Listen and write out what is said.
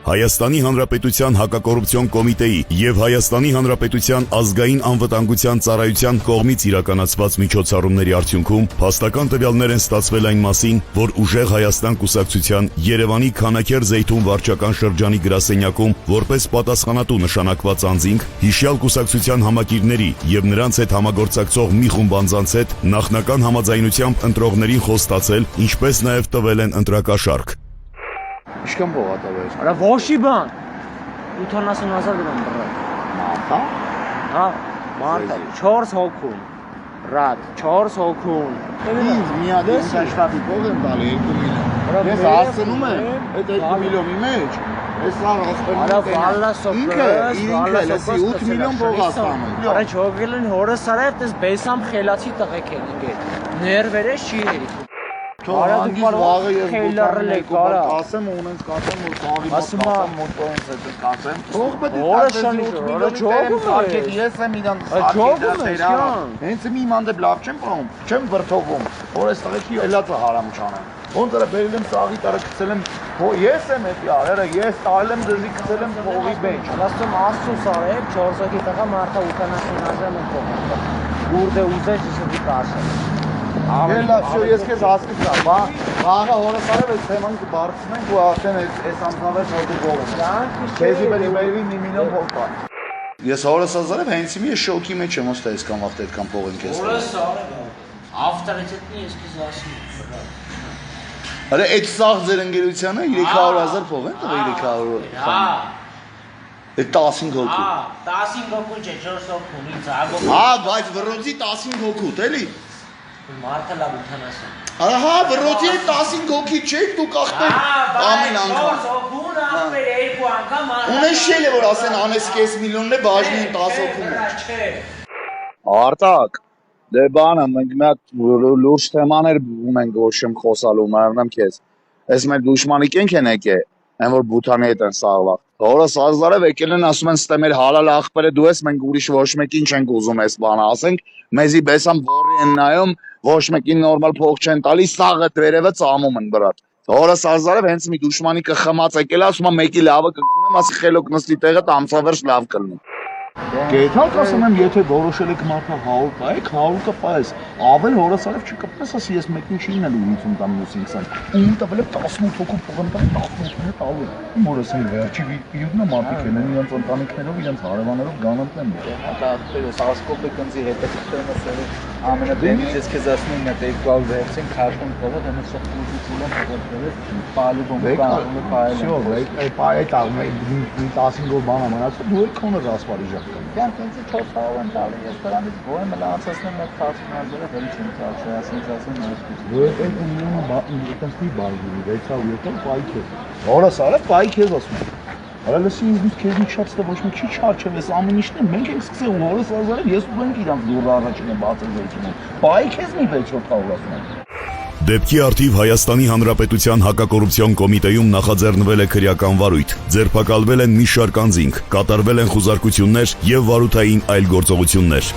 Հայաստանի Հանրապետության հակակոռուպցիոն կոմիտեի եւ Հայաստանի Հանրապետության ազգային անվտանգության ծառայության կողմից իրականացված միջոցառումների արդյունքում փաստական տվյալներ են ստացվել այն մասին, որ Ուժեղ Հայաստան կուսակցության Երևանի Քանաքեր-Զեյթուն վարչական շրջանի գրասենյակում որպես պատասխանատու նշանակված անձինք հիշյալ կուսակցության համակիրների եւ նրանց հետ համագործակցող մի խումբ անձանց հետ նախնական համաձայնությամբ ընտրողներին խոստացել, ինչպես նաեւ տվել են ընտրակաշառք։ Ինչքան փող ա տվել։ Արա ոչի բան։ 70,000 դրամ բռատ։ Մարտա։ Հա, մարտա 4 հոգուն։ Ռատ 4 հոգուն։ Ինձ մի հատ շտաբի փող եմ տալի 2 միլիոն։ Ես հասցնում եմ այդ 2 միլիոնի մեջ։ Ես լավ ասում եմ։ Արա վալասով։ Ինքը լսի 8 միլիոն փող ասում։ Արա չողելին հորս արև դες բեսամ խելացի տղեկ են ինգետ։ Ներվերը չի հերի։ Արա դու վաղը ես խելարել եք արա։ Ասեմ ու ունենց կասեմ որ ծավի մոտորից հետ կասեմ։ Թող պետք է Օրաշանի արա ջոգում արկետ ես եմ իրան հենց մի մանդեբ լավ չեմ պահում, չեմ վրթովում, որ այս տղեկի էլածը հարամ չանեմ։ Ոնց արա բերել եմ սաղի տարը գցել եմ, ես եմ էդի արերը, ես տալ եմ դզի գցել եմ փողի մեջ։ Ասում Աստծո արեք 4 հոգի տղա մարդա 80,000 եմ փող։ Գուրդե ուզես դի կասեմ։ Ամենա всё ես քեզ հասկացա, վաղը հորս արև այս թեման կբարձրացնենք ու արդեն այս ամսավեր փոթի քեզի բերի 1 միլիոն փող կա։ Ես հորս ազարև հենց մի շոկի մեջ եմ ոստա այսքան վաղ այդքան փող եմ քեզ։ Հորս արև ավտորիտետնի ես քեզ ասում։ Արա այդ սաղ ձեր ընկերությանը 300,000 փող են տվել 300։ Հա։ Այդ 15 հոգու։ Հա, 15 հոգու չէ, 4 հոգու, ինձ ագո։ Հա, բայց վրոցի 15 հոգու, էլի։ Մարդը լավ 80։ Արա հա, վրոցի 15 հոգի չեք դու կախտել ամեն անգամ։ 4 հոգուն ասում էր 2 անգամ մարդը։ Ունեշել է որ ասեն անես կես միլիոնն է բաժնի 10 հոգու մեջ։ Չէ։ Արտակ, դե բանը մենք մի հատ լուրջ թեմաներ ունենք ոչմ խոսալու, մեռնեմ քեզ։ Այս մեր դուշմանի կենք են եկե, այն որ Բութանի հետ են սաղվա։ Հորս ազարև եկել են ասում են ստե մեր հալալ աղբերը դու ես, մենք ուրիշ ոչ մեկին չենք ուզում այս բանը, ասենք մեզի բեսամ բորի են նայում, ոչ մեկին նորմալ փող չեն տալի, սաղը դերևը ծամում են բրատ։ Հորս ազարև հենց մի դուշմանի կխմած եկել ասում է մեկի լավը կգնում, ասի խելոք նստի տեղը ամսավերջ լավ կլինի։ Գեթանք ասում եմ, եթե որոշել եք մարդը 100 պայեք, 100 կպայես, ավել հորասարև չկպնես, ասի ես մեկին չի ինել 50 տամ լուսին 20, ում տվել եք 18 հոգու փող եմ տվել 18 է տալու, իմ հորս էլ վերջի վիրդն է մարդիկ են, իրենց ընտանիքներով, իրենց հարևաններով գանանտն են։ Հատա սասկոպը կնձի հետաքրքրում է ամենադեմից ես քեզ ասում եմ այդ 200 վերցին քաշուն փողը դեմը սոխտուծում փողերը պալի բոմբան պայել։ Всё, այդ աղմեի 15 բան ամանացա դու էլ քոնը ասպարիժակ կան։ Դրանք ինձ 400 են տալի, ես դրանից ո՞մ եմ լացացնում այդ 10,000-ը, հենց չեմ ծախսել, ասում նույնիսկ։ Դու այդ ունենա բանտի բարգի 607 պայք է։ Հորս արավ պայք ես ասում։ Արա լսի ինձ քեզ մի շատ ստե ոչ մի չի չարչև ես ամեն ինչն է մենք ենք սկսել հորս ազարև ես ուզենք իրանք դուրը առաջինը բացել վերջինը։ Պայք ես մի 600 ասում եմ։ Դեպքի արդիվ Հայաստանի Հանրապետության հակակոռուպցիոն կոմիտեում նախաձեռնվել է քրեական վարույթ, ձերբակալվել են մի շարք անձինք, կատարվել են խուզարկություններ եւ վարութային այլ գործողություններ։